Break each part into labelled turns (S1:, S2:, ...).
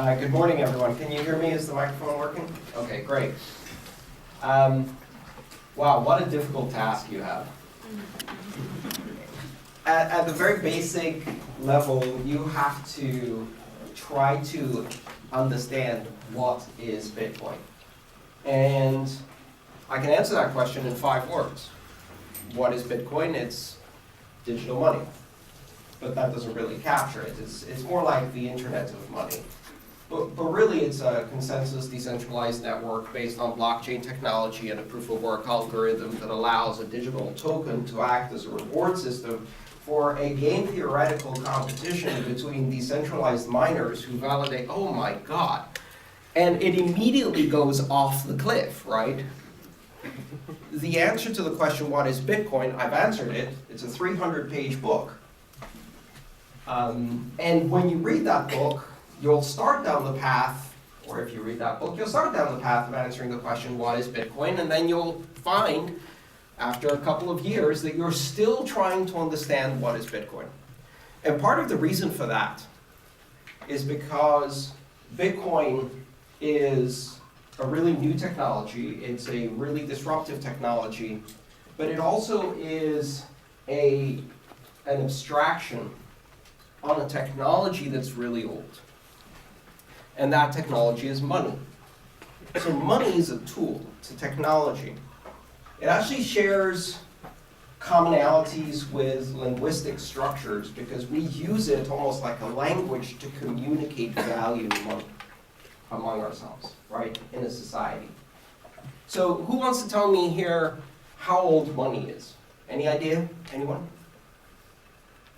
S1: Good morning, everyone. Can you hear me? Is the microphone working? Okay, great. Wow, what a difficult task you have. At the very basic level, you have to try to understand what is Bitcoin. And I can answer that question in 5 words. What is Bitcoin? It's digital money. But that doesn't really capture it. It's more like the internet of money. But really, it's a consensus decentralized network based on blockchain technology and a proof-of-work algorithm that allows a digital token to act as a reward system for a game theoretical competition between decentralized miners who validate, oh my God. And it immediately goes off the cliff, right? The answer to the question, what is Bitcoin? I've answered it. It's a 300-page book. And when you read that book, you'll start down the path, or if you read that book, you'll start down the path of answering the question, what is Bitcoin? And then you'll find, after a couple of years, that you're still trying to understand what is Bitcoin. And part of the reason for that is because Bitcoin is a really new technology. It's a really disruptive technology, but it also is an abstraction on a technology that's really old. And that technology is money. So money is a tool, it's a technology. It actually shares commonalities with linguistic structures because we use it almost like a language to communicate value among ourselves, right, in a society. So who wants to tell me here how old money is? Any idea? Anyone?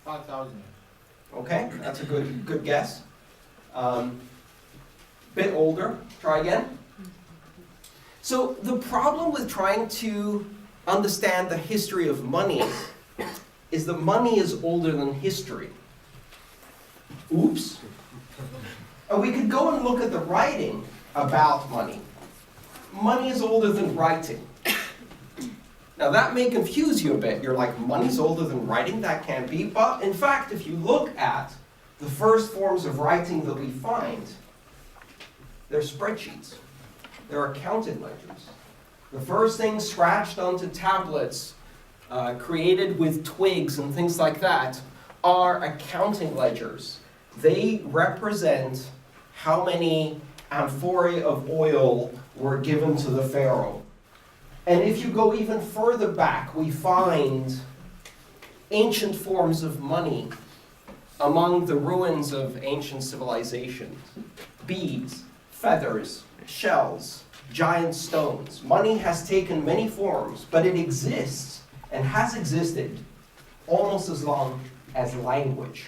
S2: 5,000.
S1: Okay, that's a good guess. Bit older. Try again. So the problem with trying to understand the history of money is that money is older than history. Oops. And we could go and look at the writing about money. Money is older than writing. Now that may confuse you a bit. You're like, money's older than writing? That can't be. But in fact, if you look at the first forms of writing that we find, they're spreadsheets. They're accounting ledgers. The first things scratched onto tablets, created with twigs and things like that, are accounting ledgers. They represent how many amphorae of oil were given to the pharaoh. And if you go even further back, we find ancient forms of money among the ruins of ancient civilizations. Beads, feathers, shells, giant stones. Money has taken many forms, but it exists and has existed almost as long as language.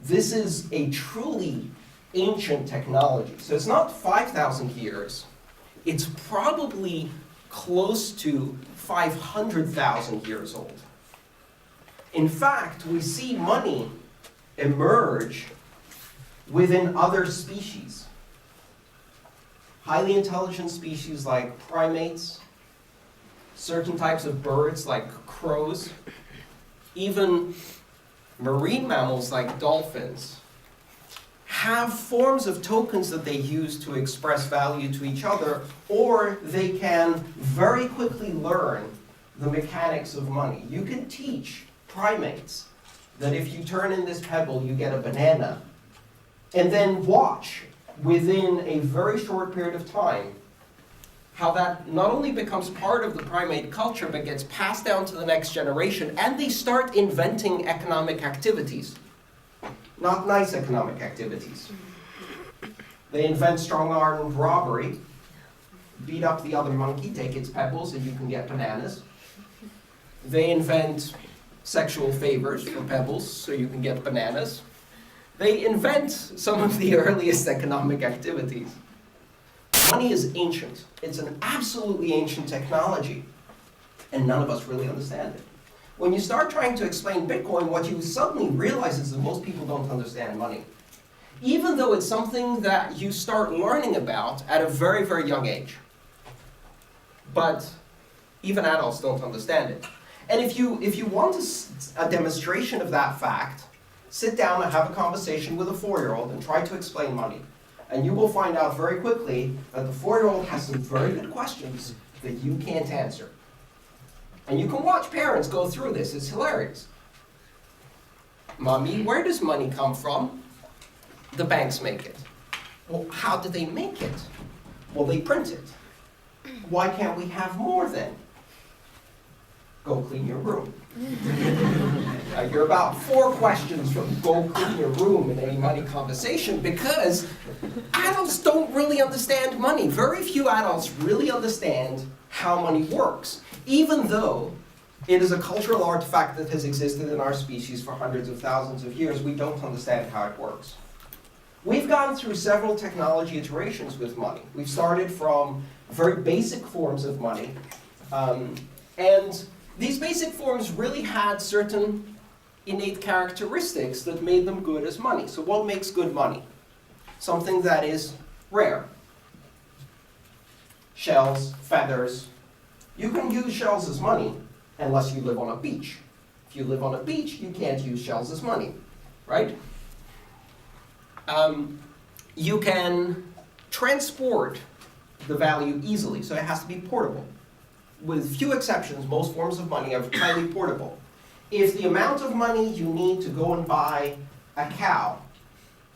S1: This is a truly ancient technology. So it's not 5,000 years. It's probably close to 500,000 years old. In fact, we see money emerge within other species. Highly intelligent species like primates, certain types of birds like crows, even marine mammals like dolphins have forms of tokens that they use to express value to each other, or they can very quickly learn the mechanics of money. You can teach primates that if you turn in this pebble, you get a banana, and then watch within a very short period of time how that not only becomes part of the primate culture, but gets passed down to the next generation, and they start inventing economic activities. Not nice economic activities. They invent strong-armed robbery, beat up the other monkey, take its pebbles, and you can get bananas. They invent sexual favors for pebbles, so you can get bananas. They invent some of the earliest economic activities. Money is ancient. It's an absolutely ancient technology, and none of us really understand it. When you start trying to explain Bitcoin, what you suddenly realize is that most people don't understand money. Even though it's something that you start learning about at a very, very young age. But even adults don't understand it. And if you want a demonstration of that fact, sit down and have a conversation with a 4-year-old and try to explain money. And you will find out very quickly that the 4-year-old has some very good questions that you can't answer. And you can watch parents go through this, it's hilarious. Mommy, where does money come from? The banks make it. Well, how do they make it? Well, they print it. Why can't we have more then? Go clean your room. You're about 4 questions from go clean your room in any money conversation, because adults don't really understand money. Very few adults really understand how money works, even though it is a cultural artifact that has existed in our species for hundreds of thousands of years. We don't understand how it works. We've gone through several technology iterations with money. We've started from very basic forms of money, and these basic forms really had certain innate characteristics that made them good as money. So what makes good money? Something that is rare. Shells, feathers. You can use shells as money unless you live on a beach. If you live on a beach, you can't use shells as money, right? You can transport the value easily, so it has to be portable. With few exceptions, most forms of money are highly portable. If the amount of money you need to go and buy a cow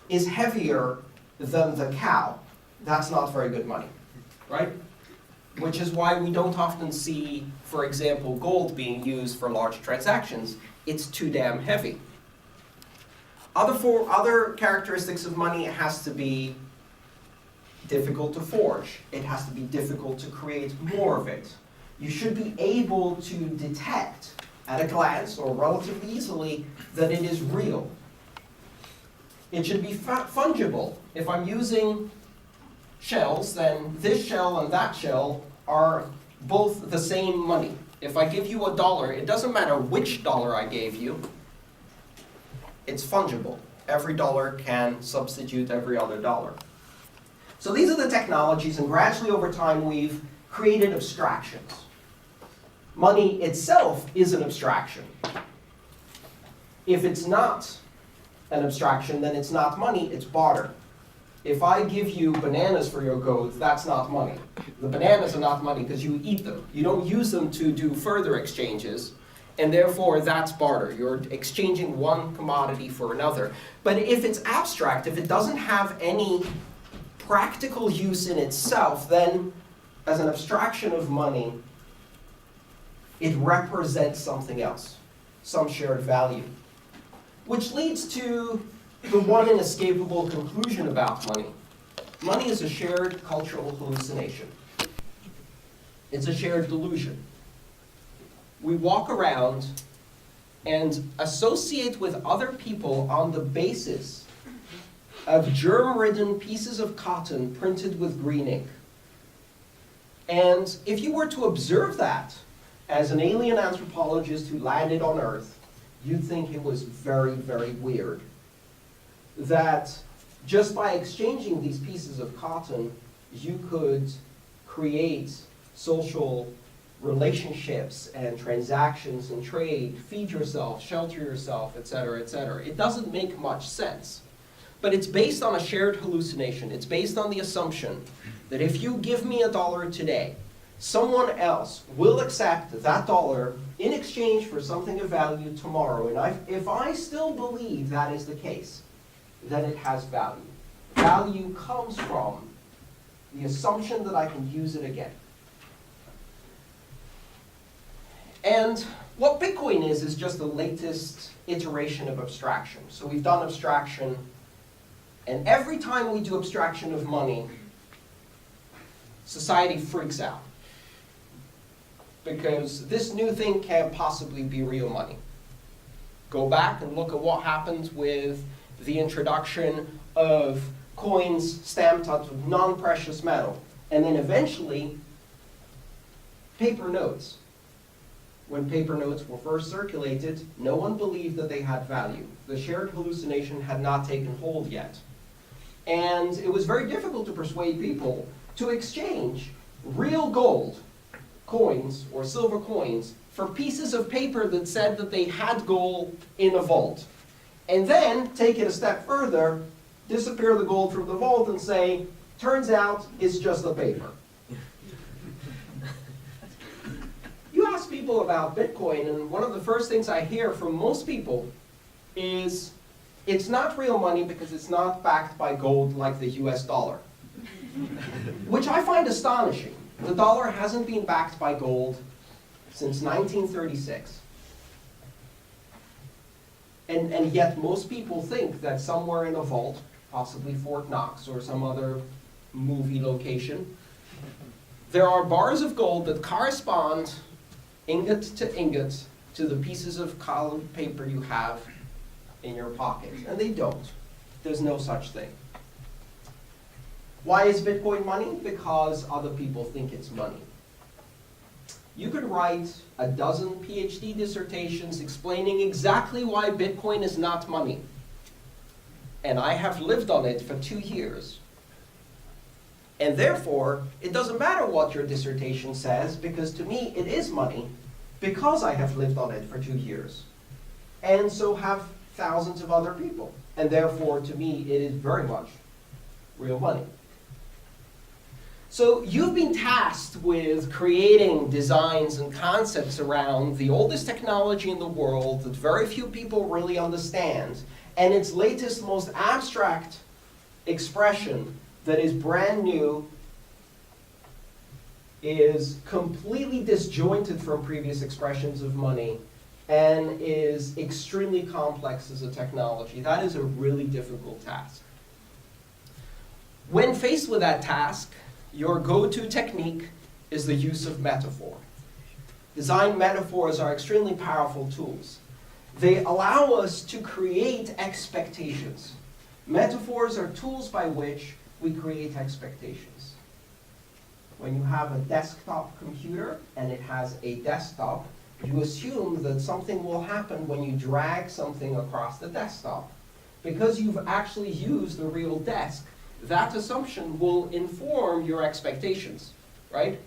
S1: is heavier than the cow, that's not very good money, right? Which is why we don't often see, for example, gold being used for large transactions. It's too damn heavy. Other characteristics of money, it has to be difficult to forge. It has to be difficult to create more of it. You should be able to detect at a glance, or relatively easily, that it is real. It should be fungible. If I'm using shells, then this shell and that shell are both the same money. If I give you $1, it doesn't matter which dollar I gave you, it's fungible. Every dollar can substitute every other dollar. So these are the technologies, and gradually over time we've created abstractions. Money itself is an abstraction. If it's not an abstraction, then it's not money, it's barter. If I give you bananas for your goats, that's not money. The bananas are not money because you eat them. You don't use them to do further exchanges, and therefore that's barter. You're exchanging one commodity for another. But if it's abstract, if it doesn't have any practical use in itself, then as an abstraction of money, it represents something else, some shared value. Which leads to the one inescapable conclusion about money. Money is a shared cultural hallucination. It's a shared delusion. We walk around and associate with other people on the basis of germ-ridden pieces of cotton printed with green ink. And if you were to observe that as an alien anthropologist who landed on Earth, you'd think it was very, very weird that just by exchanging these pieces of cotton, you could create social relationships and transactions and trade, feed yourself, shelter yourself, etc., etc. It doesn't make much sense. But it's based on a shared hallucination. It's based on the assumption that if you give me $1 today, someone else will accept that dollar in exchange for something of value tomorrow. And if I still believe that is the case, then it has value. Value comes from the assumption that I can use it again. And what Bitcoin is just the latest iteration of abstraction. So we've done abstraction, and every time we do abstraction of money, society freaks out. Because this new thing can't possibly be real money. Go back and look at what happens with the introduction of coins stamped out of non-precious metal, and then eventually paper notes. When paper notes were first circulated, no one believed that they had value. The shared hallucination had not taken hold yet. And it was very difficult to persuade people to exchange real gold coins or silver coins for pieces of paper that said that they had gold in a vault. And then take it a step further, disappear the gold from the vault and say, turns out it's just a paper. You ask people about Bitcoin, and one of the first things I hear from most people is, it's not real money because it's not backed by gold like the US dollar. Which I find astonishing. The dollar hasn't been backed by gold since 1936. And yet most people think that somewhere in a vault, possibly Fort Knox or some other movie location, there are bars of gold that correspond ingot to the pieces of colored paper you have in your pocket. And they don't. There's no such thing. Why is Bitcoin money? Because other people think it's money. You could write a dozen PhD dissertations explaining exactly why Bitcoin is not money. And I have lived on it for 2 years. And therefore, it doesn't matter what your dissertation says, because to me it is money, because I have lived on it for 2 years. And so have thousands of other people. And therefore, to me, it is very much real money. So you've been tasked with creating designs and concepts around the oldest technology in the world that very few people really understand, and its latest, most abstract expression that is brand new, is completely disjointed from previous expressions of money, and is extremely complex as a technology. That is a really difficult task. When faced with that task, your go-to technique is the use of metaphor. Design metaphors are extremely powerful tools. They allow us to create expectations. Metaphors are tools by which we create expectations. When you have a desktop computer and it has a desktop, you assume that something will happen when you drag something across the desktop. Because you've actually used a real desk, that assumption will inform your expectations, right?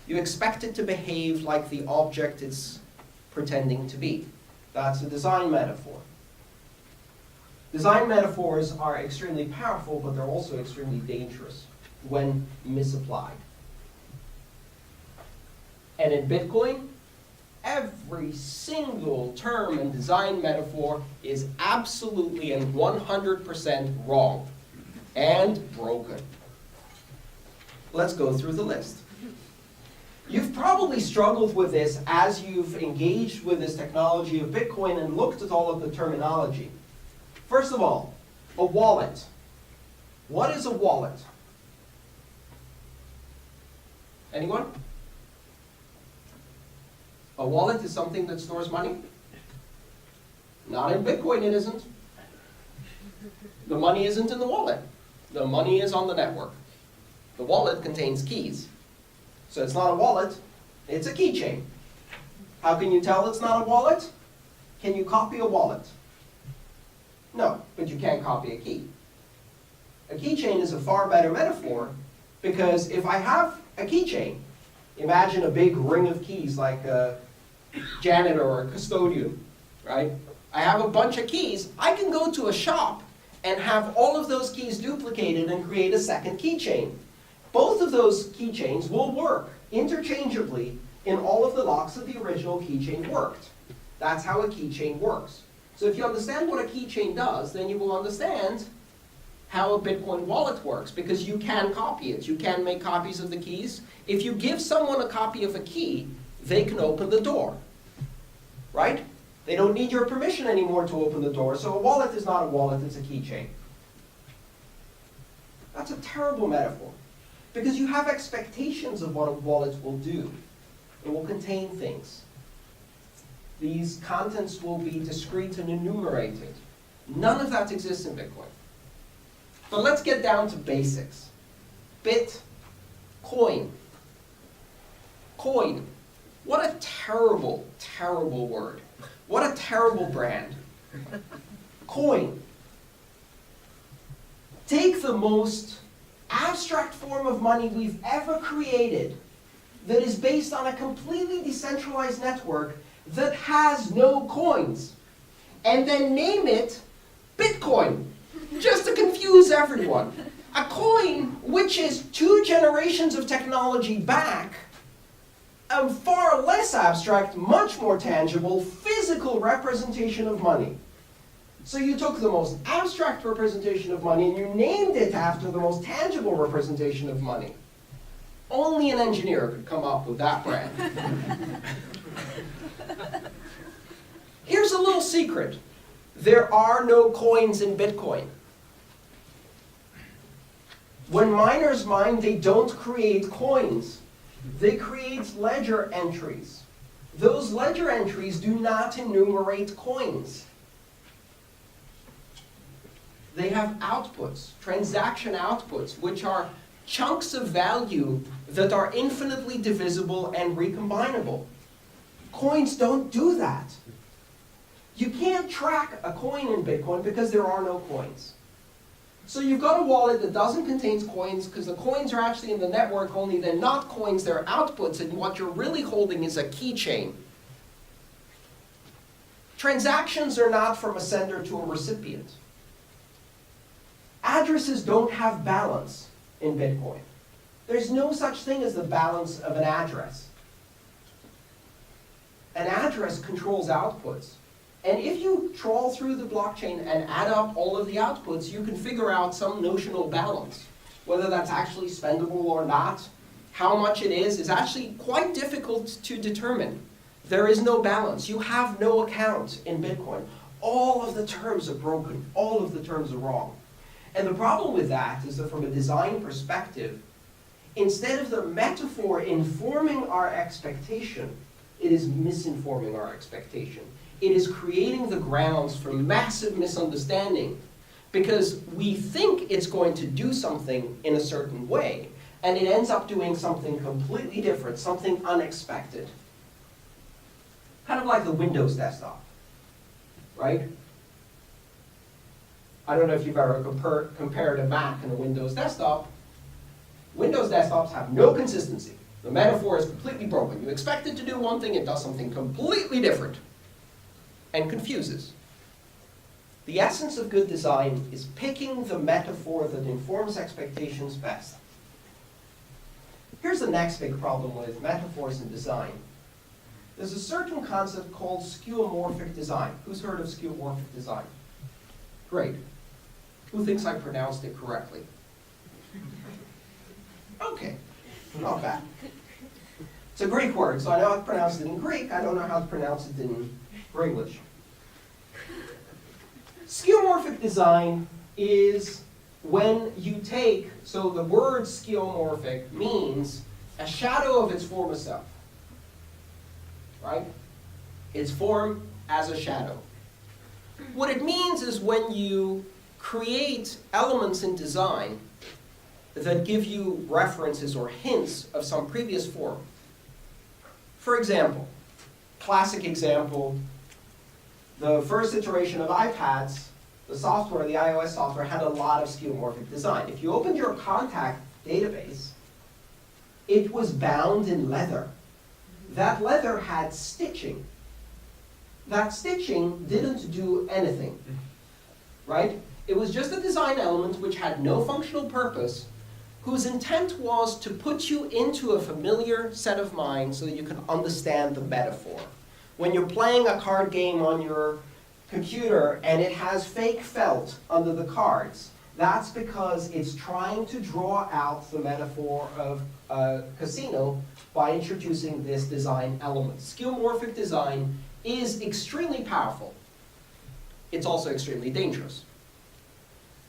S1: You expect it to behave like the object it's pretending to be. That's a design metaphor. Design metaphors are extremely powerful, but they're also extremely dangerous when misapplied. And in Bitcoin, every single term and design metaphor is absolutely and 100% wrong and broken. Let's go through the list. You've probably struggled with this as you've engaged with this technology of Bitcoin and looked at all of the terminology. First of all, a wallet. What is a wallet? Anyone? A wallet is something that stores money? Not in Bitcoin, it isn't. The money isn't in the wallet. The money is on the network. The wallet contains keys. So it's not a wallet, it's a keychain. How can you tell it's not a wallet? Can you copy a wallet? No, but you can't copy a key. A keychain is a far better metaphor, because if I have a keychain, imagine a big ring of keys like a janitor or a custodian, right? I have a bunch of keys. I can go to a shop and have all of those keys duplicated and create a second keychain. Both of those keychains will work interchangeably in all of the locks that the original keychain worked. That's how a keychain works. So if you understand what a keychain does, then you will understand how a Bitcoin wallet works, because you can copy it. You can make copies of the keys. If you give someone a copy of a key, they can open the door, right? They don't need your permission anymore to open the door. So a wallet is not a wallet, it's a keychain. That's a terrible metaphor, because you have expectations of what a wallet will do. It will contain things. These contents will be discrete and enumerated. None of that exists in Bitcoin. But let's get down to basics. Bitcoin. Coin. What a terrible, terrible word. What a terrible brand. Coin. Take the most abstract form of money we've ever created that is based on a completely decentralized network that has no coins. and then name it Bitcoin, just to confuse everyone. A coin which is 2 generations of technology back, a far less abstract, much more tangible, physical representation of money. So you took the most abstract representation of money and you named it after the most tangible representation of money. Only an engineer could come up with that brand. Here's a little secret. There are no coins in Bitcoin. When miners mine, they don't create coins. They create ledger entries. Those ledger entries do not enumerate coins. They have outputs, transaction outputs, which are chunks of value that are infinitely divisible and recombinable. Coins don't do that. You can't track a coin in Bitcoin because there are no coins. So you've got a wallet that doesn't contain coins because the coins are actually in the network, only they're not coins, they're outputs, and what you're really holding is a keychain. Transactions are not from a sender to a recipient. Addresses don't have balance in Bitcoin. There's no such thing as the balance of an address. An address controls outputs. And if you trawl through the blockchain and add up all of the outputs, you can figure out some notional balance. Whether that's actually spendable or not, how much it is actually quite difficult to determine. There is no balance. You have no account in Bitcoin. All of the terms are broken. All of the terms are wrong. And the problem with that is that from a design perspective, instead of the metaphor informing our expectation, it is misinforming our expectation. It is creating the grounds for massive misunderstanding because we think it's going to do something in a certain way, and it ends up doing something completely different, something unexpected. Kind of like the Windows desktop, right? I don't know if you've ever compared a Mac and a Windows desktop. Windows desktops have no consistency. The metaphor is completely broken. You expect it to do one thing, it does something completely different and confuses. The essence of good design is picking the metaphor that informs expectations best. Here's the next big problem with metaphors in design. There's a certain concept called skeuomorphic design. Who's heard of skeuomorphic design? Great. Who thinks I pronounced it correctly? Okay, not bad. It's a Greek word, so I know how to pronounce it in Greek. I don't know how to pronounce it in English. Skeuomorphic design is when you take, so the word skeuomorphic means a shadow of its former self, right? Its form as a shadow. What it means is when you create elements in design that give you references or hints of some previous form. For example, classic example, the first iteration of iPads, the software, the iOS software, had a lot of skeuomorphic design. If you opened your contact database, it was bound in leather. That leather had stitching. That stitching didn't do anything, right? It was just a design element which had no functional purpose, whose intent was to put you into a familiar set of mind so that you can understand the metaphor. When you're playing a card game on your computer and it has fake felt under the cards, that's because it's trying to draw out the metaphor of a casino by introducing this design element. Skeuomorphic design is extremely powerful. It's also extremely dangerous.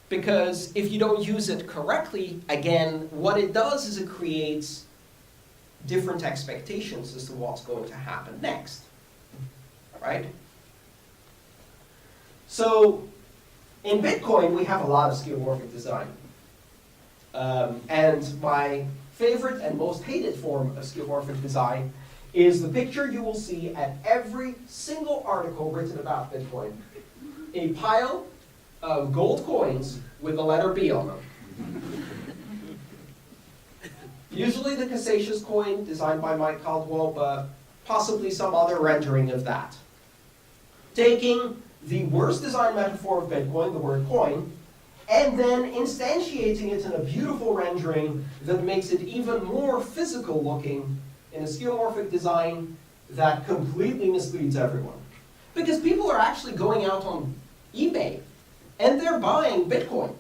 S1: Because if you don't use it correctly, again, what it does is it creates different expectations as to what's going to happen next. Right? So in Bitcoin, we have a lot of skeuomorphic design. And my favorite and most hated form of skeuomorphic design is the picture you will see at every single article written about Bitcoin. A pile of gold coins with the letter B on them. Usually the Cassatius coin, designed by Mike Caldwell, but possibly some other rendering of that. Taking the worst design metaphor of Bitcoin, the word coin, and then instantiating it in a beautiful rendering that makes it even more physical looking in a skeuomorphic design that completely misleads everyone. Because people are actually going out on eBay and they're buying Bitcoin.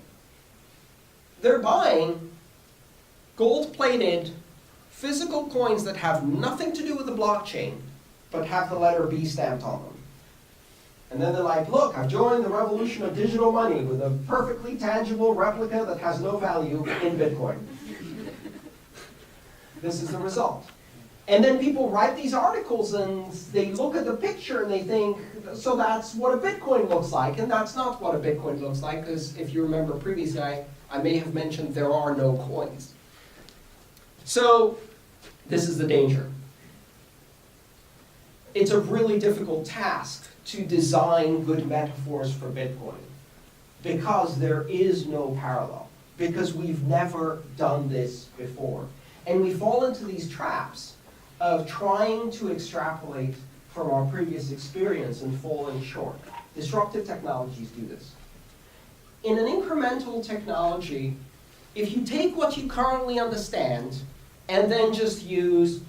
S1: They're buying gold-plated physical coins that have nothing to do with the blockchain, but have the letter B stamped on them. And then they're like, look, I've joined the revolution of digital money with a perfectly tangible replica that has no value in Bitcoin. This is the result. And then people write these articles and they look at the picture and they think, so that's what a Bitcoin looks like. And that's not what a Bitcoin looks like, because if you remember previously, I may have mentioned there are no coins. So this is the danger. It's a really difficult task to design good metaphors for Bitcoin, because there is no parallel, because we've never done this before. And we fall into these traps of trying to extrapolate from our previous experience and falling short. Disruptive technologies do this. In an incremental technology, if you take what you currently understand and then just use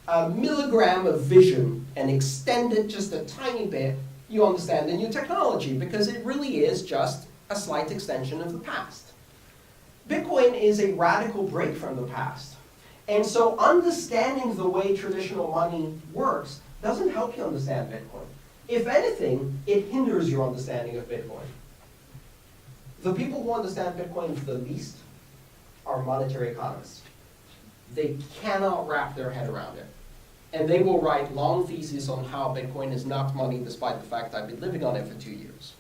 S1: a milligram of vision and extend it just a tiny bit, you understand the new technology, because it really is just a slight extension of the past. Bitcoin is a radical break from the past. And so understanding the way traditional money works doesn't help you understand Bitcoin. If anything, it hinders your understanding of Bitcoin. The people who understand Bitcoin the least are monetary economists. They cannot wrap their head around it. And they will write long theses on how Bitcoin is not money, despite the fact I've been living on it for 2 years.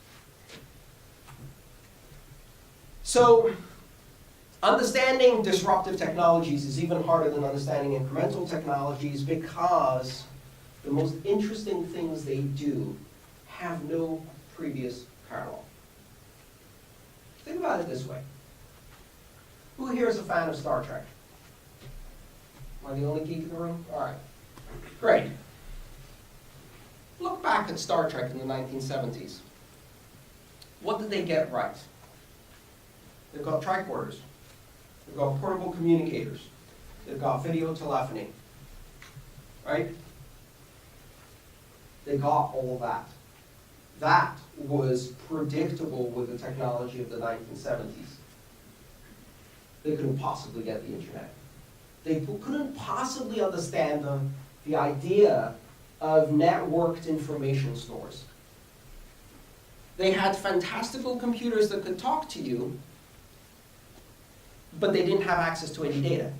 S1: So, understanding disruptive technologies is even harder than understanding incremental technologies, because the most interesting things they do have no previous parallel. Think about it this way. Who here is a fan of Star Trek? Am I the only geek in the room? All right. Great. Look back at Star Trek in the 1970s. What did they get right? They've got tricorders. They've got portable communicators. They've got video telephony. Right? They got all that. That was predictable with the technology of the 1970s. They couldn't possibly get the internet. They couldn't possibly understand the idea of networked information stores. They had fantastical computers that could talk to you, but they didn't have access to any data.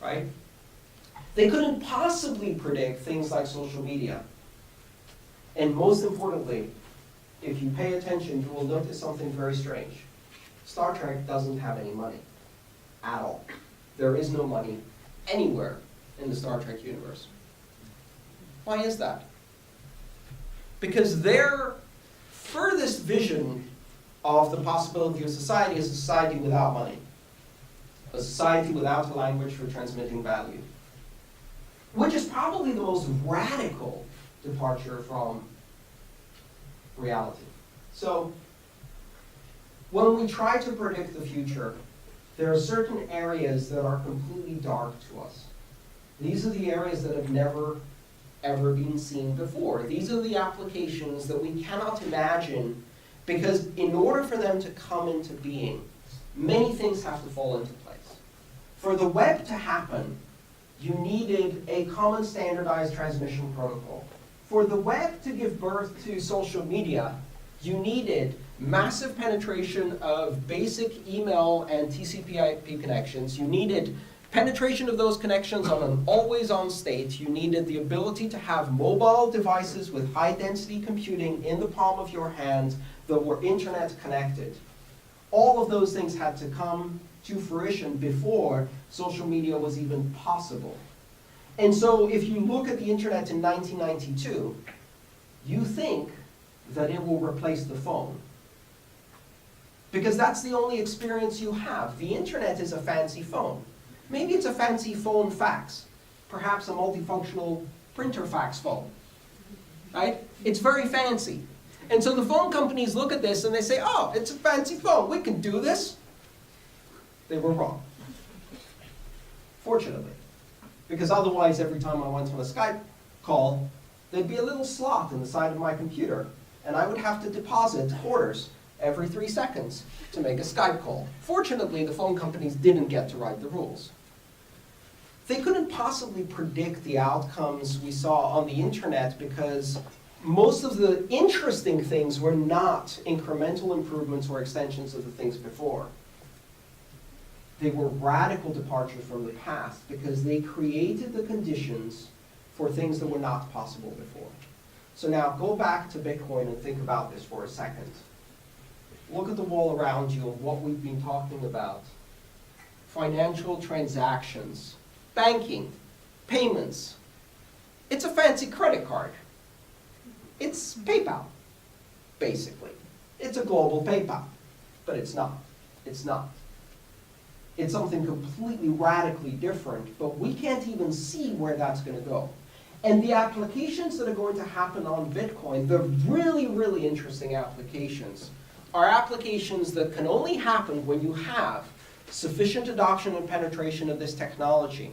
S1: Right? They couldn't possibly predict things like social media. And most importantly, if you pay attention, you will notice something very strange. Star Trek doesn't have any money at all. There is no money anywhere in the Star Trek universe. Why is that? Because their furthest vision of the possibility of society is a society without money. A society without a language for transmitting value. Which is probably the most radical departure from reality. So, when we try to predict the future, there are certain areas that are completely dark to us. These are the areas that have never, ever been seen before. These are the applications that we cannot imagine, because in order for them to come into being, many things have to fall into place. For the web to happen, you needed a common standardized transmission protocol. For the web to give birth to social media, you needed massive penetration of basic email and TCP/IP connections. You needed penetration of those connections on an always-on state. You needed the ability to have mobile devices with high-density computing in the palm of your hand that were internet connected. All of those things had to come to fruition before social media was even possible. And so if you look at the internet in 1992, you think that it will replace the phone. Because that's the only experience you have. The internet is a fancy phone. Maybe it's a fancy phone fax. Perhaps a multifunctional printer fax phone. right? It's very fancy. And so the phone companies look at this and they say, oh, it's a fancy phone, we can do this. They were wrong. Fortunately. Because otherwise, every time I went on a Skype call, there'd be a little slot in the side of my computer, and I would have to deposit quarters every 3 seconds to make a Skype call. Fortunately, the phone companies didn't get to write the rules. They couldn't possibly predict the outcomes we saw on the internet because most of the interesting things were not incremental improvements or extensions of the things before. They were radical departures from the past because they created the conditions for things that were not possible before. So now go back to Bitcoin and think about this for a second. Look at the wall around you of what we've been talking about. Financial transactions, banking, payments. It's a fancy credit card. It's PayPal, basically. It's a global PayPal, but it's not. It's not. It's something completely radically different, but we can't even see where that's going to go. And the applications that are going to happen on Bitcoin, the really, really interesting applications, are applications that can only happen when you have sufficient adoption and penetration of this technology.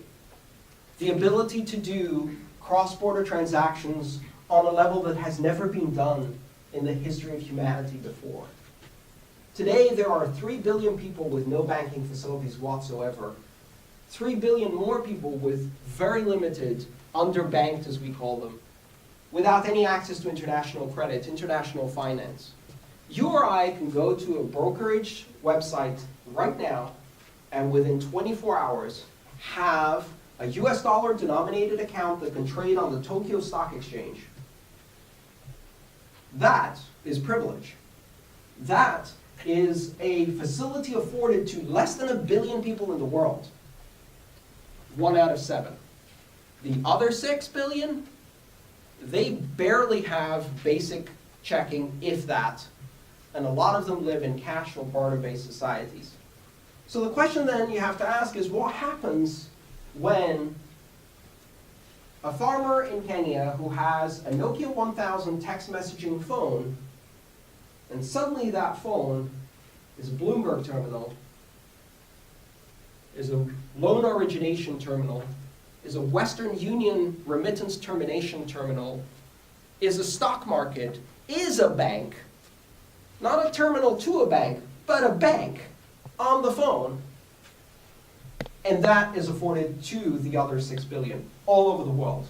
S1: The ability to do cross-border transactions on a level that has never been done in the history of humanity before. Today, there are 3 billion people with no banking facilities whatsoever. 3 billion more people with very limited, underbanked as we call them, without any access to international credit, international finance. You or I can go to a brokerage website right now and within 24 hours have a US dollar denominated account that can trade on the Tokyo Stock Exchange. That is privilege. That is a facility afforded to less than 1 billion people in the world. 1 out of 7. The other 6 billion, they barely have basic checking, if that, and a lot of them live in cash or barter-based societies. So the question then you have to ask is, what happens when a farmer in Kenya who has a Nokia 1000 text messaging phone, and suddenly that phone is a Bloomberg terminal, is a loan origination terminal, is a Western Union remittance termination terminal, is a stock market, is a bank, not a terminal to a bank, but a bank on the phone, and that is afforded to the other 6 billion all over the world.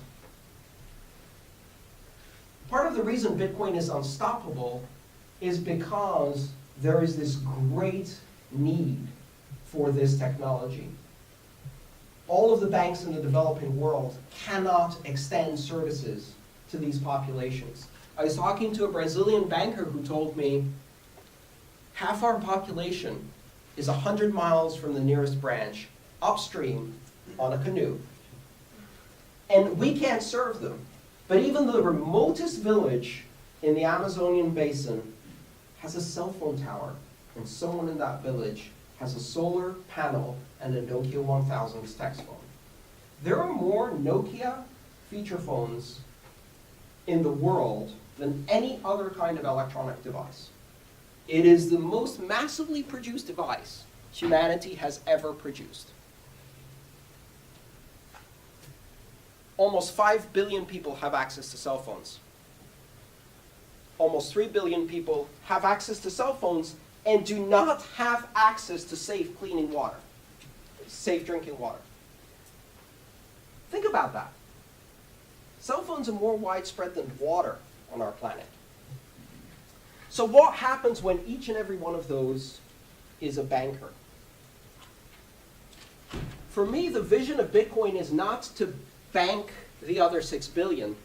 S1: Part of the reason Bitcoin is unstoppable is because there is this great need for this technology. All of the banks in the developing world cannot extend services to these populations. I was talking to a Brazilian banker who told me half our population is 100 miles from the nearest branch, upstream on a canoe. And we can't serve them. But even the remotest village in the Amazonian basin has a cell phone tower, and someone in that village has a solar panel and a Nokia 1000 text phone. There are more Nokia feature phones in the world than any other kind of electronic device. It is the most massively produced device humanity has ever produced. Almost 5 billion people have access to cell phones. Almost 3 billion people have access to cell phones and do not have access to safe cleaning water, safe drinking water. Think about that. Cell phones are more widespread than water on our planet. So what happens when each and every one of those is a banker? For me, the vision of Bitcoin is not to bank the other 6 billion.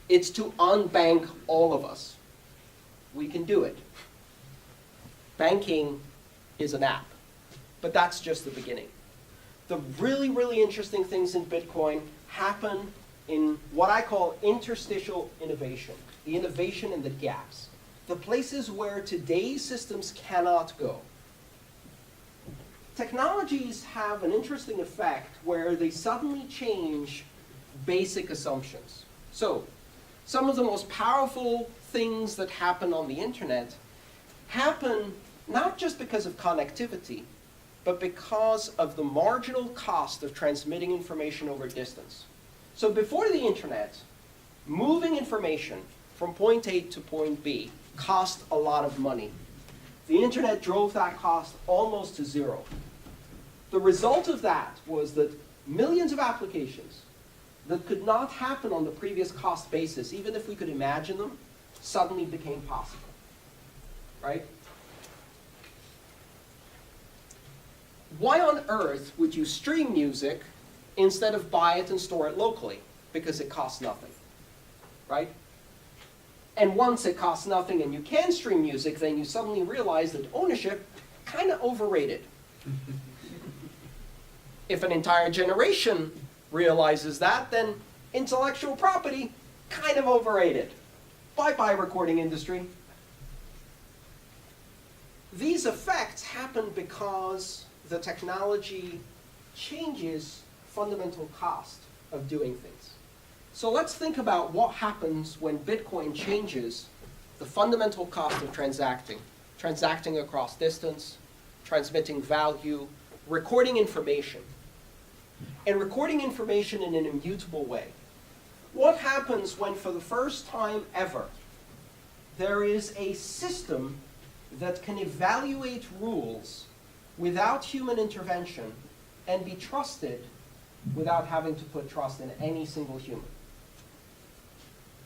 S1: It's to unbank all of us. We can do it. Banking is an app, but that's just the beginning. The really, really interesting things in Bitcoin happen in what I call interstitial innovation, the innovation in the gaps, the places where today's systems cannot go. Technologies have an interesting effect where they suddenly change basic assumptions. So, Some of the most powerful things that happen on the internet happen not just because of connectivity, but because of the marginal cost of transmitting information over distance. So before the internet, moving information from point A to point B cost a lot of money. The internet drove that cost almost to zero. The result of that was that millions of applications that could not happen on the previous cost basis, even if we could imagine them, suddenly became possible, right? Why on earth would you stream music instead of buy it and store it locally? Because it costs nothing, right? And once it costs nothing and you can stream music, then you suddenly realize that ownership kind of overrated. If an entire generation realizes that, then intellectual property kind of overrated. Bye-bye, recording industry. These effects happen because the technology changes fundamental cost of doing things. So let's think about what happens when Bitcoin changes the fundamental cost of transacting across distance, transmitting value, recording information, and recording information in an immutable way. What happens when, for the first time ever, there is a system that can evaluate rules without human intervention and be trusted without having to put trust in any single human?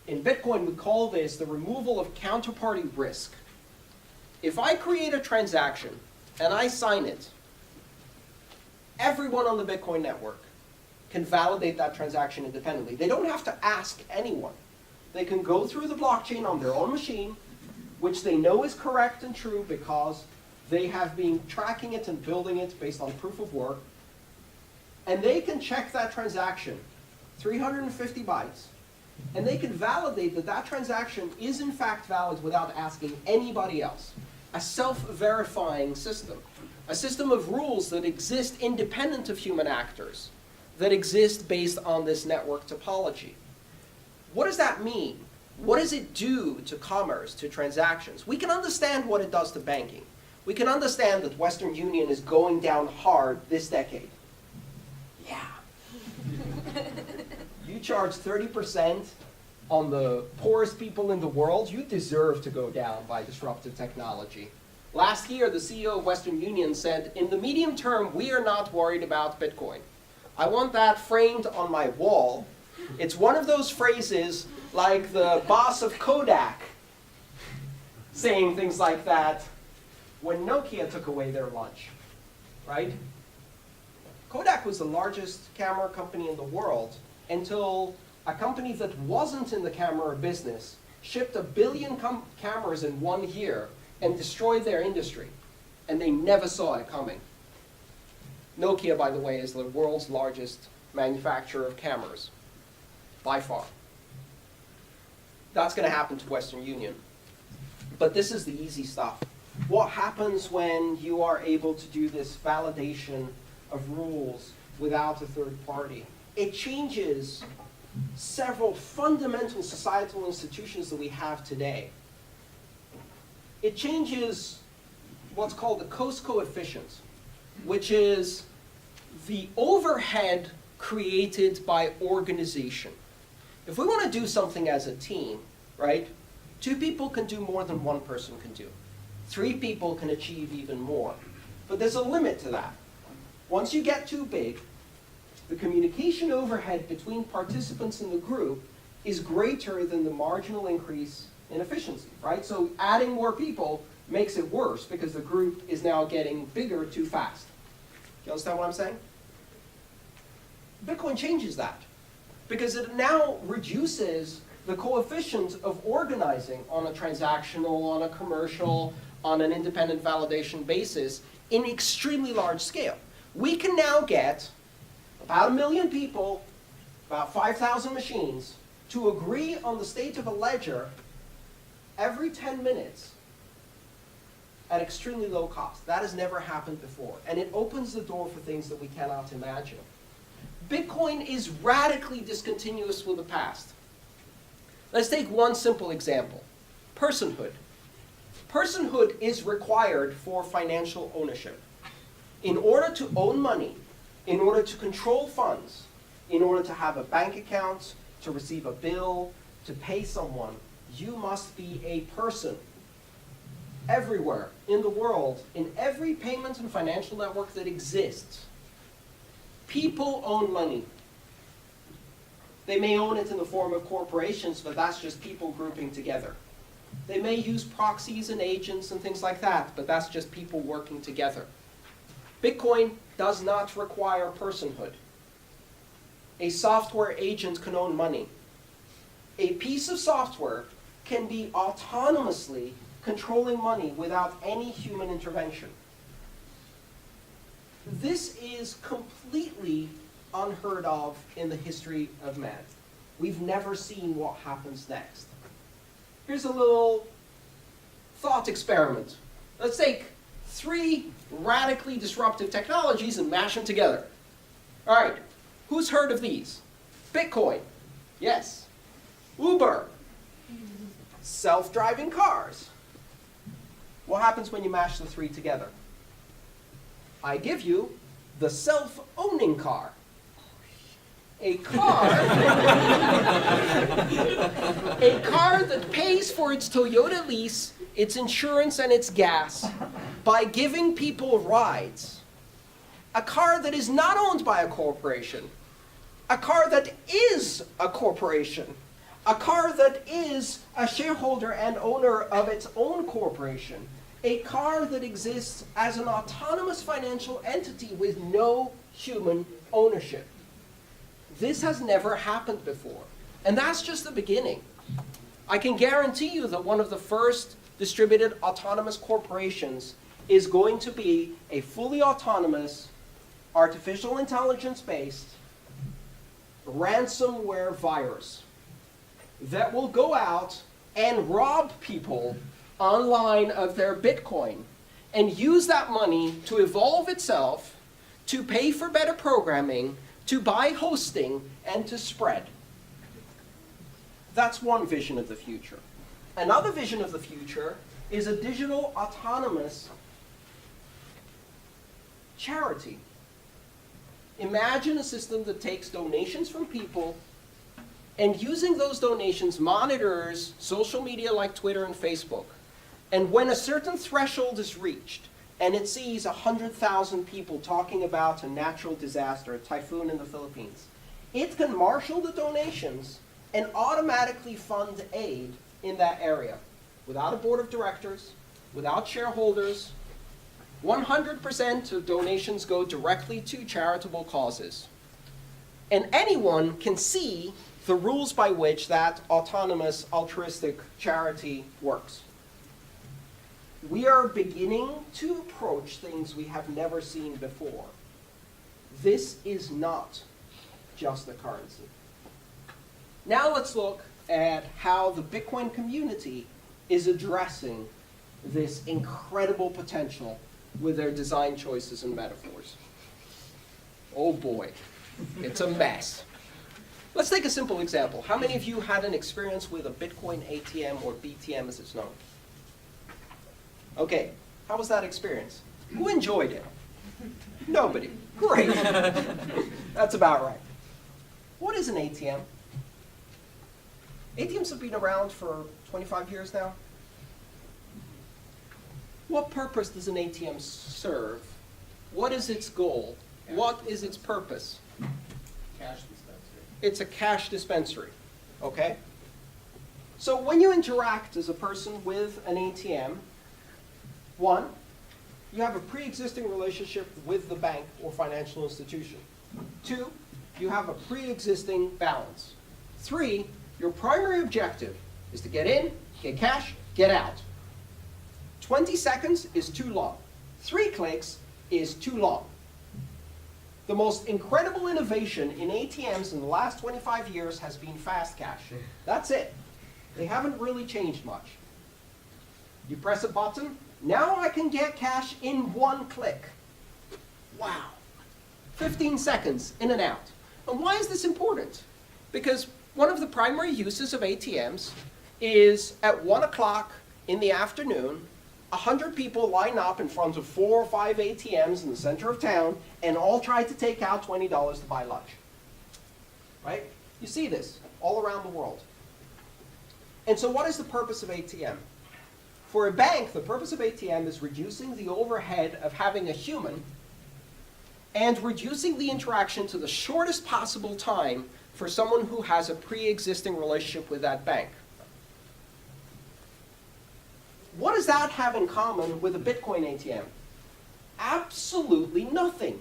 S1: In Bitcoin, we call this the removal of counterparty risk. If I create a transaction and I sign it, everyone on the Bitcoin network can validate that transaction independently. They don't have to ask anyone. They can go through the blockchain on their own machine, which they know is correct and true because they have been tracking it and building it based on proof of work. And they can check that transaction 350 bytes, and they can validate that that transaction is in fact valid without asking anybody else. A self-verifying system. A system of rules that exist independent of human actors, that exist based on this network topology. What does that mean? What does it do to commerce, to transactions? We can understand what it does to banking. We can understand that Western Union is going down hard this decade. Yeah. You charge 30% on the poorest people in the world, you deserve to go down by disruptive technology. Last year, the CEO of Western Union said, in the medium term, we are not worried about Bitcoin. I want that framed on my wall. It's one of those phrases like the boss of Kodak saying things like that when Nokia took away their lunch, right? Kodak was the largest camera company in the world until a company that wasn't in the camera business shipped 1 billion cameras in 1 year and destroyed their industry. And they never saw it coming. Nokia, by the way, is the world's largest manufacturer of cameras, by far. That's going to happen to Western Union. But this is the easy stuff. What happens when you are able to do this validation of rules without a third party? It changes several fundamental societal institutions that we have today. It changes what's called the cost coefficient, which is the overhead created by organization. If we want to do something as a team, right, 2 people can do more than 1 person can do. 3 people can achieve even more. But there's a limit to that. Once you get too big, the communication overhead between participants in the group is greater than the marginal increase in efficiency, right? So adding more people makes it worse because the group is now getting bigger too fast. Do you understand what I'm saying? Bitcoin changes that because it now reduces the coefficient of organizing on a transactional, on a commercial, on an independent validation basis in extremely large scale. We can now get about 1 million people, about 5,000 machines, to agree on the state of a ledger every 10 minutes at extremely low cost. That has never happened before. And it opens the door for things that we cannot imagine. Bitcoin is radically discontinuous with the past. Let's take one simple example. Personhood. Personhood is required for financial ownership. In order to own money, in order to control funds, in order to have a bank account, to receive a bill, to pay someone, you must be a person. Everywhere in the world, in every payment and financial network that exists, people own money. They may own it in the form of corporations, but that's just people grouping together. They may use proxies and agents and things like that, but that's just people working together. Bitcoin does not require personhood. A software agent can own money. A piece of software can be autonomously controlling money without any human intervention. This is completely unheard of in the history of man. We've never seen what happens next. Here's a little thought experiment. Let's take 3 radically disruptive technologies and mash them together. All right, who's heard of these? Bitcoin, yes. Uber, self-driving cars. What happens when you mash the 3 together? I give you the self-owning car. A car that pays for its Toyota lease, its insurance, and its gas by giving people rides. A car that is not owned by a corporation. A car that is a corporation. A car that is a shareholder and owner of its own corporation. A car that exists as an autonomous financial entity with no human ownership. This has never happened before. And that's just the beginning. I can guarantee you that one of the first distributed autonomous corporations is going to be a fully autonomous, artificial intelligence-based, ransomware virus that will go out and rob people online of their Bitcoin and use that money to evolve itself, to pay for better programming, to buy hosting, and to spread. That's one vision of the future. Another vision of the future is a digital autonomous charity. Imagine a system that takes donations from people and using those donations monitors social media like Twitter and Facebook. And when a certain threshold is reached, and it sees 100,000 people talking about a natural disaster, a typhoon in the Philippines, it can marshal the donations and automatically fund aid in that area without a board of directors, without shareholders. 100% of donations go directly to charitable causes. And anyone can see the rules by which that autonomous altruistic charity works. We are beginning to approach things we have never seen before. This is not just a currency. Now let's look at how the Bitcoin community is addressing this incredible potential with their design choices and metaphors. Oh boy, it's a mess. Let's take a simple example. How many of you had an experience with a Bitcoin ATM, or BTM as it's known? Okay, how was that experience? Who enjoyed it? Nobody. Great. That's about right. What is an ATM? ATMs have been around for 25 years now. What purpose does an ATM serve? What is its goal? What is its purpose?
S2: Cash dispensary.
S1: It's a cash dispensary, okay? So when you interact as a person with an ATM, 1, you have a pre-existing relationship with the bank or financial institution. 2, you have a pre-existing balance. 3, your primary objective is to get in, get cash, get out. 20 seconds is too long. 3 clicks is too long. The most incredible innovation in ATMs in the last 25 years has been fast cash. That's it. They haven't really changed much. You press a button, now I can get cash in 1 click. Wow. 15 seconds, in and out. And why is this important? Because one of the primary uses of ATMs is at 1 o'clock in the afternoon, 100 people line up in front of 4 or 5 ATMs in the center of town and all try to take out $20 to buy lunch. Right? You see this all around the world. And so what is the purpose of ATM? For a bank, the purpose of ATM is reducing the overhead of having a human and reducing the interaction to the shortest possible time for someone who has a pre-existing relationship with that bank. What does that have in common with a Bitcoin ATM? Absolutely nothing.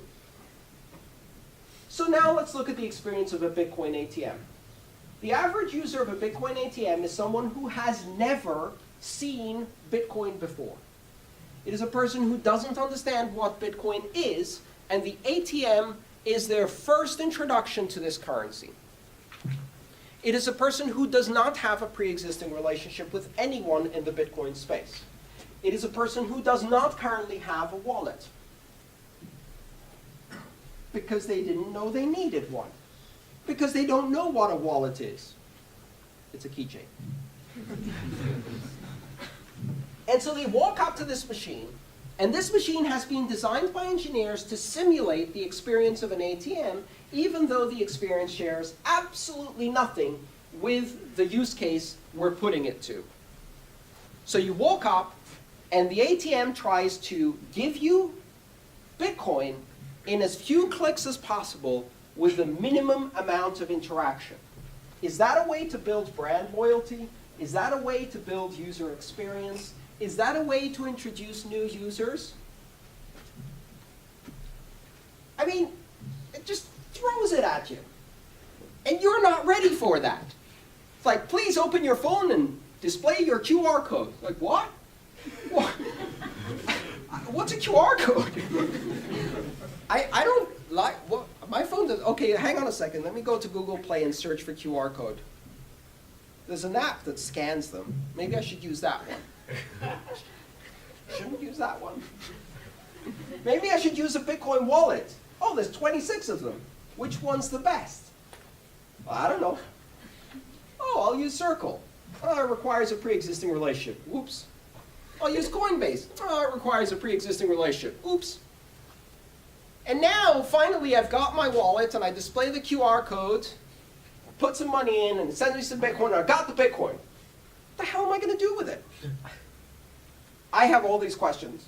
S1: So now let's look at the experience of a Bitcoin ATM. The average user of a Bitcoin ATM is someone who has never seen Bitcoin before. It is a person who doesn't understand what Bitcoin is, and the ATM is their first introduction to this currency. It is a person who does not have a pre-existing relationship with anyone in the Bitcoin space. It is a person who does not currently have a wallet because they didn't know they needed one, because they don't know what a wallet is. It's a keychain. And so they walk up to this machine, and this machine has been designed by engineers to simulate the experience of an ATM, even though the experience shares absolutely nothing with the use case we're putting it to. So you walk up, and the ATM tries to give you Bitcoin in as few clicks as possible with the minimum amount of interaction. Is that a way to build brand loyalty? Is that a way to build user experience? Is that a way to introduce new users? I mean, it just throws it at you. And you're not ready for that. It's like, please open your phone and display your QR code. Like, what? What? What's a QR code? I don't like, what, my phone does, okay, hang on a second. Let me go to Google Play and search for QR code. There's an app that scans them. Maybe I should use that one. Shouldn't use that one. Maybe I should use a Bitcoin wallet. Oh, there's 26 of them. Which one's the best? Well, I don't know. Oh, I'll use Circle. Oh, it requires a pre-existing relationship. Oops. I'll use Coinbase. Oh, it requires a pre-existing relationship. Oops. And now, finally, I've got my wallet, and I display the QR code, put some money in, and it sends me some Bitcoin, and I got the Bitcoin. What the hell am I going to do with it? I have all these questions.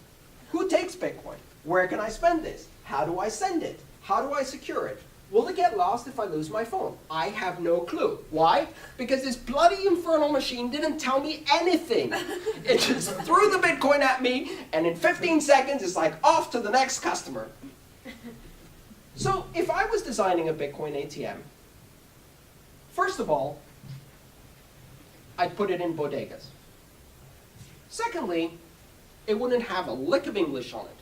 S1: Who takes Bitcoin? Where can I spend this? How do I send it? How do I secure it? Will it get lost if I lose my phone? I have no clue. Why? Because this bloody infernal machine didn't tell me anything. It just threw the Bitcoin at me, and in 15 seconds, it's like off to the next customer. So if I was designing a Bitcoin ATM, first of all, I'd put it in bodegas. Secondly, it wouldn't have a lick of English on it.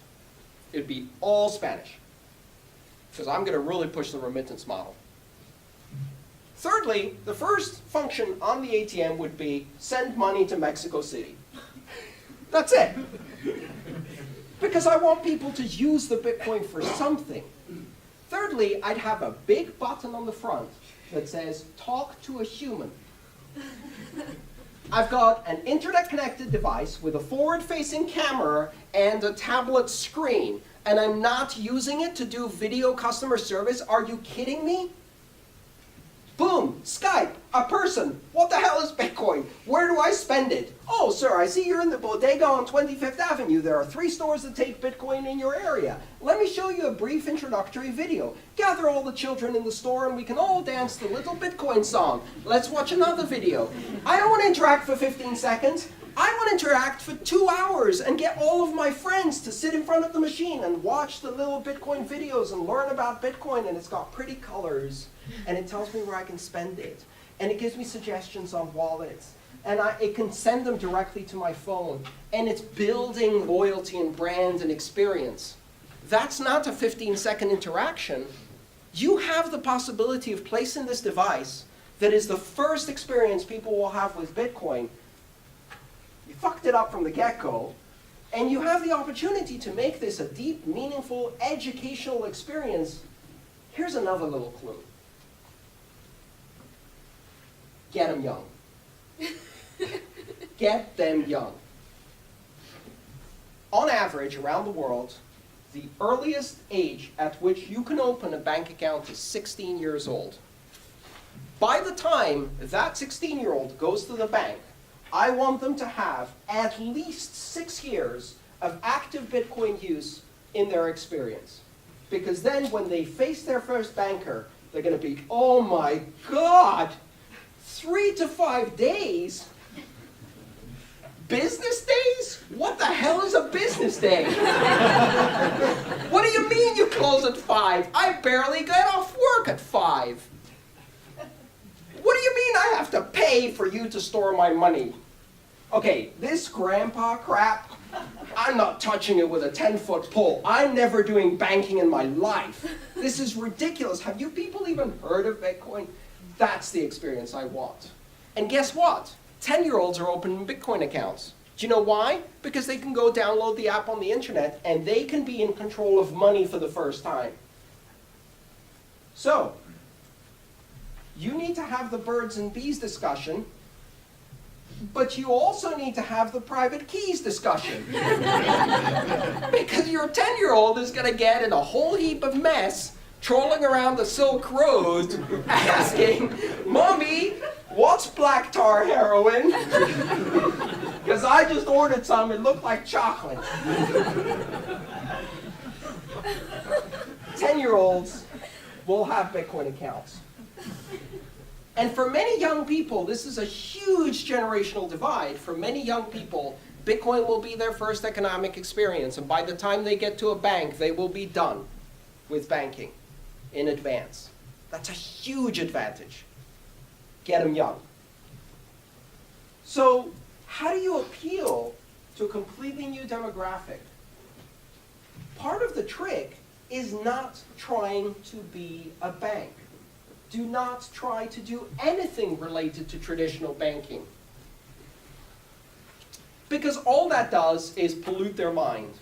S1: It'd be all Spanish, because I'm going to really push the remittance model. Thirdly, the first function on the ATM would be send money to Mexico City. That's it. Because I want people to use the Bitcoin for something. Thirdly, I'd have a big button on the front that says, talk to a human. I've got an internet-connected device with a forward-facing camera and a tablet screen, and I'm not using it to do video customer service. Are you kidding me? Boom, Skype, a person. What the hell is Bitcoin? Where do I spend it? Oh, sir, I see you're in the bodega on 25th Avenue. There are 3 stores that take Bitcoin in your area. Let me show you a brief introductory video. Gather all the children in the store and we can all dance the little Bitcoin song. Let's watch another video. I don't want to interact for 15 seconds. I want to interact for 2 hours and get all of my friends to sit in front of the machine and watch the little Bitcoin videos and learn about Bitcoin, and it's got pretty colors, and it tells me where I can spend it, and it gives me suggestions on wallets, and it can send them directly to my phone, and it's building loyalty and brand and experience. That's not a 15-second interaction. You have the possibility of placing this device that is the first experience people will have with Bitcoin. You fucked it up from the get-go, and you have the opportunity to make this a deep, meaningful, educational experience. Here's another little clue. Get them young. Get them young. On average, around the world, the earliest age at which you can open a bank account is 16 years old. By the time that 16-year-old goes to the bank, I want them to have at least 6 years of active Bitcoin use in their experience. Because then when they face their first banker, they're going to be, oh my God, 3 to 5 days? Business days? What the hell is a business day? What do you mean you close at 5? I barely get off work at 5. What do you mean I have to pay for you to store my money? Okay, this grandpa crap, I'm not touching it with a 10-foot pole. I'm never doing banking in my life. This is ridiculous. Have you people even heard of Bitcoin? That's the experience I want. And guess what? 10-year-olds are opening Bitcoin accounts. Do you know why? Because they can go download the app on the internet and they can be in control of money for the first time. So, you need to have the birds and bees discussion, but you also need to have the private keys discussion. Because your 10-year-old is going to get in a whole heap of mess trolling around the Silk Road asking, Mommy, what's black tar heroin? Because I just ordered some, it looked like chocolate. 10-year-olds will have Bitcoin accounts. And for many young people, this is a huge generational divide. For many young people, Bitcoin will be their first economic experience. And by the time they get to a bank, they will be done with banking in advance. That's a huge advantage. Get them young. So how do you appeal to a completely new demographic? Part of the trick is not trying to be a bank. Do not try to do anything related to traditional banking. Because all that does is pollute their mind.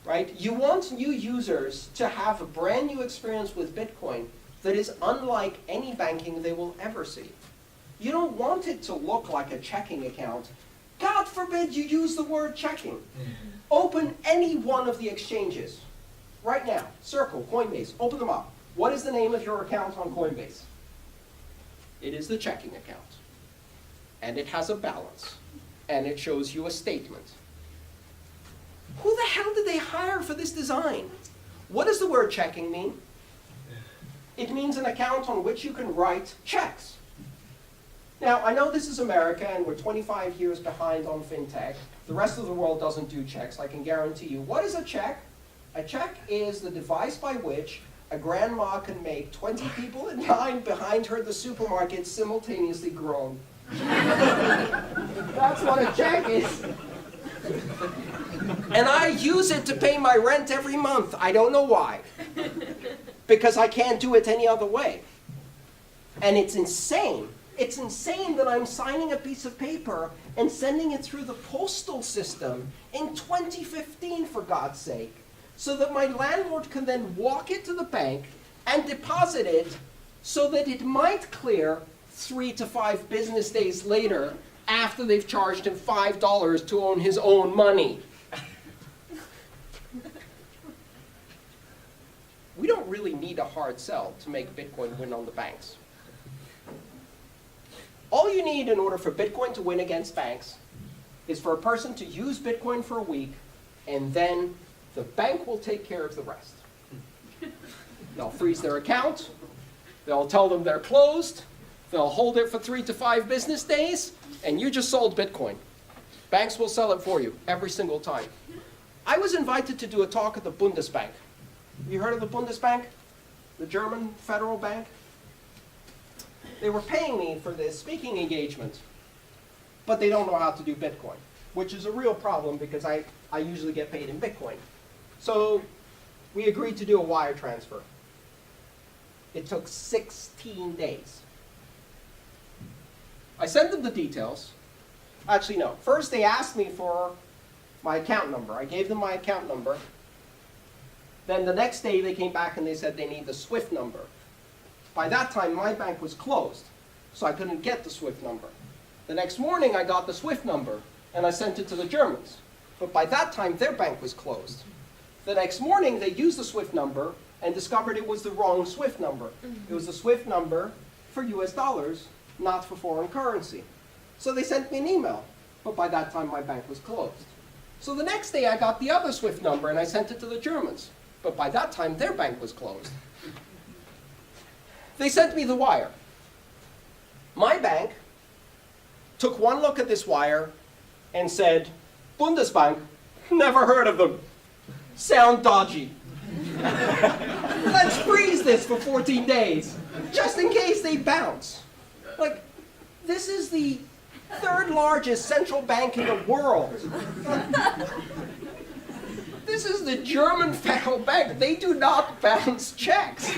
S1: Right? You want new users to have a brand new experience with Bitcoin that is unlike any banking they will ever see. You don't want it to look like a checking account. God forbid you use the word checking. Open any one of the exchanges. Right now, Circle, Coinbase, open them up. What is the name of your account on Coinbase? It is the checking account. And it has a balance. And it shows you a statement. Who the hell did they hire for this design? What does the word checking mean? It means an account on which you can write checks. Now, I know this is America and we're 25 years behind on fintech. The rest of the world doesn't do checks, I can guarantee you. What is a check? A check is the device by which a grandma can make 20 people in line behind her at the supermarket simultaneously groan. That's what a check is. And I use it to pay my rent every month. I don't know why. Because I can't do it any other way. And it's insane. It's insane that I'm signing a piece of paper and sending it through the postal system in 2015, for God's sake, so that my landlord can then walk it to the bank and deposit it so that it might clear 3 to 5 business days later after they've charged him $5 to own his own money. We don't really need a hard sell to make Bitcoin win on the banks. All you need in order for Bitcoin to win against banks is for a person to use Bitcoin for a week, and then the bank will take care of the rest. They'll freeze their account, they'll tell them they're closed, they'll hold it for 3 to 5 business days, and you just sold Bitcoin. Banks will sell it for you every single time. I was invited to do a talk at the Bundesbank. You heard of the Bundesbank? The German federal bank? They were paying me for this speaking engagement, but they don't know how to do Bitcoin, which is a real problem because I usually get paid in Bitcoin. So we agreed to do a wire transfer. It took 16 days. I sent them the details. Actually, no. First, they asked me for my account number. I gave them my account number. Then the next day, they came back and they said they need the SWIFT number. By that time, my bank was closed. so I couldn't get the SWIFT number. The next morning, I got the SWIFT number, and I sent it to the Germans. But by that time, their bank was closed. The next morning, they used the SWIFT number and discovered it was the wrong SWIFT number. It was a SWIFT number for US dollars, not for foreign currency. So they sent me an email, but by that time, my bank was closed. So the next day, I got the other SWIFT number, and I sent it to the Germans. But by that time, their bank was closed. They sent me the wire. My bank took one look at this wire and said, Bundesbank, never heard of them. Sound dodgy. Let's freeze this for 14 days, just in case they bounce. Like, this is the third largest central bank in the world. This is the German Federal Bank. They do not bounce checks.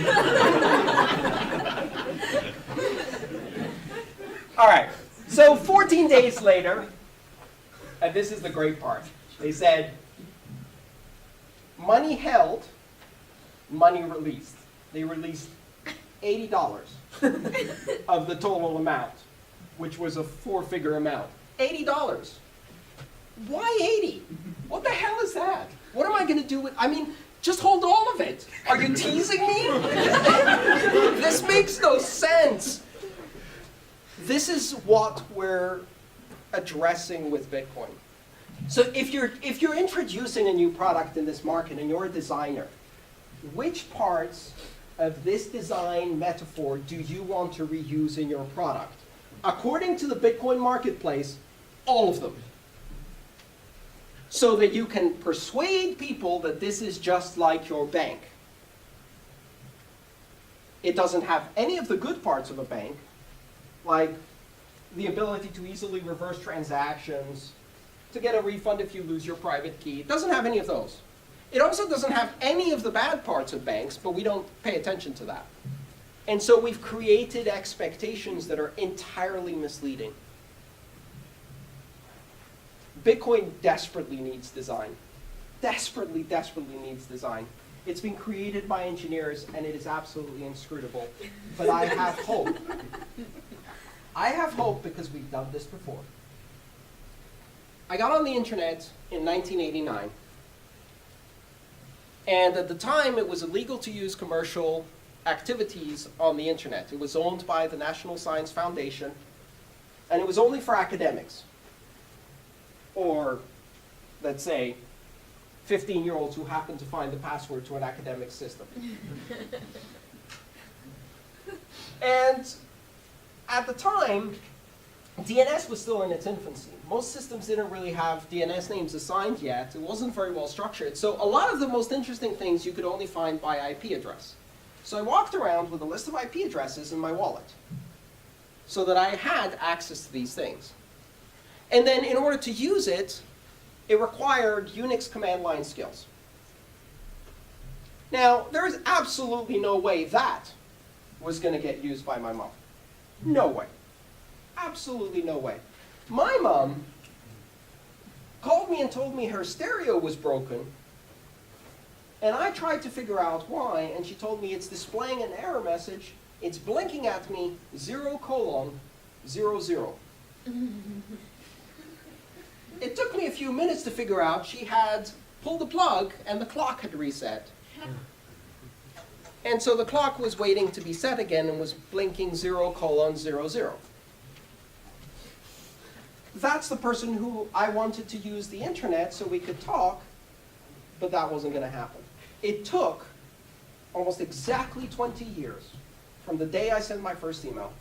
S1: All right, so 14 days later, and this is the great part, they said, money held, money released. They released $80 of the total amount, which was a 4-figure amount. $80. Why 80? What the hell is that? What am I going to do with, I mean, just hold all of it. Are you teasing me? This makes no sense. This is what we're addressing with Bitcoin. So if you're introducing a new product in this market and you're a designer, which parts of this design metaphor do you want to reuse in your product? According to the Bitcoin marketplace, all of them. So that you can persuade people that this is just like your bank. It doesn't have any of the good parts of a bank, like the ability to easily reverse transactions, to get a refund if you lose your private key. It doesn't have any of those. It also doesn't have any of the bad parts of banks, but we don't pay attention to that. And so we've created expectations that are entirely misleading. Bitcoin desperately needs design. Desperately, desperately needs design. It's been created by engineers, and it is absolutely inscrutable. But I have hope. I have hope because we've done this before. I got on the internet in 1989. And at the time, it was illegal to use commercial activities on the internet. It was owned by the National Science Foundation, and it was only for academics. Or, let's say, 15-year-olds who happen to find the password to an academic system. And at the time, DNS was still in its infancy. Most systems didn't really have DNS names assigned yet. It wasn't very well structured. So a lot of the most interesting things you could only find by IP address. So I walked around with a list of IP addresses in my wallet so that I had access to these things. And then in order to use it, it required Unix command line skills. Now, there is absolutely no way that was going to get used by my mom. No way. Absolutely no way. My mom called me and told me her stereo was broken, and I tried to figure out why, and she told me it's displaying an error message. It's blinking at me 0:00. It took me a few minutes to figure out she had pulled the plug and the clock had reset. And so the clock was waiting to be set again and was blinking 0:00. That's the person who I wanted to use the internet so we could talk, but that wasn't going to happen. It took almost exactly 20 years from the day I sent my first email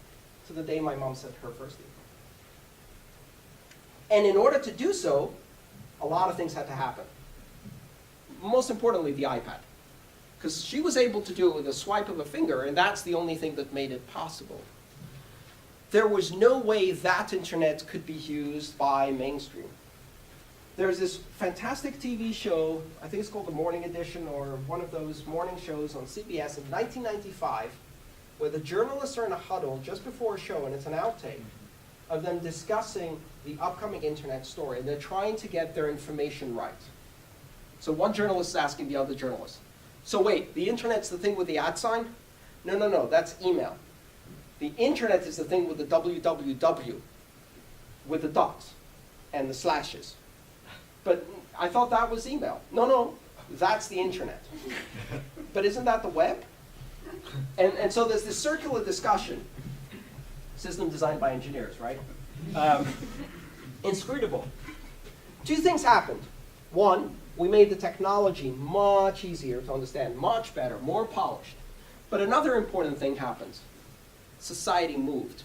S1: to the day my mom sent her first email. And in order to do so, a lot of things had to happen. Most importantly, the iPad. Because she was able to do it with a swipe of a finger, and that's the only thing that made it possible. There was no way that internet could be used by mainstream. There's this fantastic TV show, I think it's called The Morning Edition, or one of those morning shows on CBS in 1995, where the journalists are in a huddle just before a show, and it's an outtake of them discussing the upcoming internet story, and they're trying to get their information right. So one journalist is asking the other journalist, so wait, the internet's the thing with the @ sign? No, that's email. The internet is the thing with the www, with the dots and the slashes. But I thought that was email. No, that's the internet. But isn't that the web? And so there's this circular discussion. System designed by engineers, right? Inscrutable. Two things happened. One, we made the technology much easier to understand, much better, more polished. But another important thing happened. Society moved.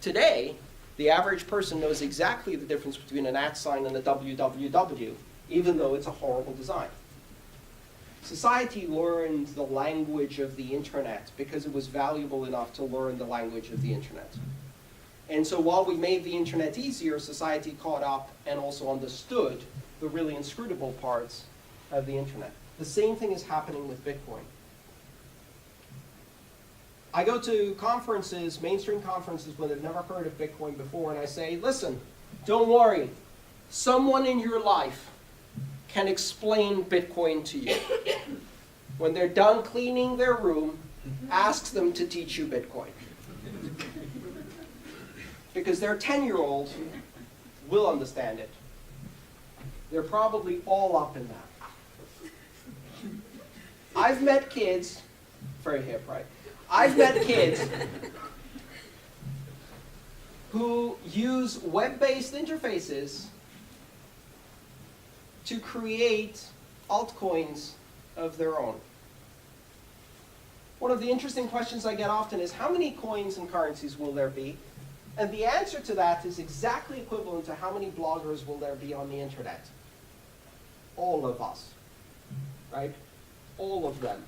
S1: Today, the average person knows exactly the difference between an @ and a www, even though it's a horrible design. Society learned the language of the internet because it was valuable enough to learn the language of the internet. And so while we made the internet easier, society caught up and also understood the really inscrutable parts of the internet. The same thing is happening with Bitcoin. I go to conferences, mainstream conferences, when they've never heard of Bitcoin before, and I say, listen, don't worry. Someone in your life can explain Bitcoin to you. When they're done cleaning their room, ask them to teach you Bitcoin. Because their 10-year-old will understand it. They're probably all up in that. I've met kids, very hip, right? I've met kids who use web-based interfaces to create altcoins of their own. One of the interesting questions I get often is, how many coins and currencies will there be? And the answer to that is exactly equivalent to how many bloggers will there be on the internet. All of us, right? All of them.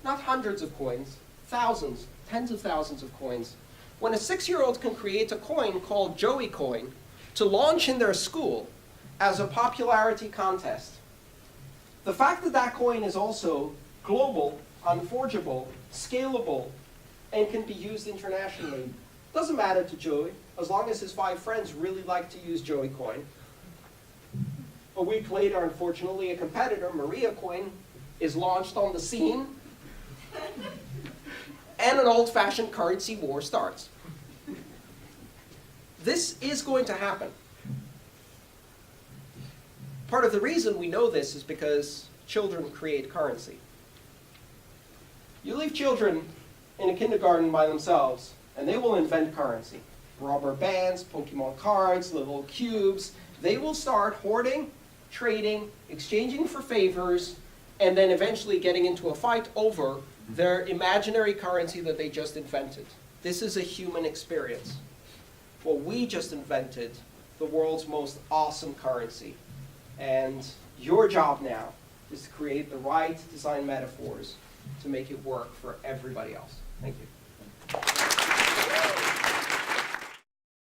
S1: Not hundreds of coins, thousands, tens of thousands of coins. When a 6-year-old can create a coin called Joey Coin to launch in their school as a popularity contest, the fact that that coin is also global, unforgeable, scalable, and can be used internationally doesn't matter to Joey, as long as his 5 friends really like to use Joey Coin. A week later, unfortunately, a competitor, Maria Coin, is launched on the scene, and an old-fashioned currency war starts. This is going to happen. Part of the reason we know this is because children create currency. You leave children in a kindergarten by themselves, and they will invent currency. Rubber bands, Pokemon cards, little cubes. They will start hoarding, trading, exchanging for favors, and then eventually getting into a fight over their imaginary currency that they just invented. This is a human experience. Well, we just invented the world's most awesome currency. And your job now is to create the right design metaphors to make it work for everybody else. Thank you.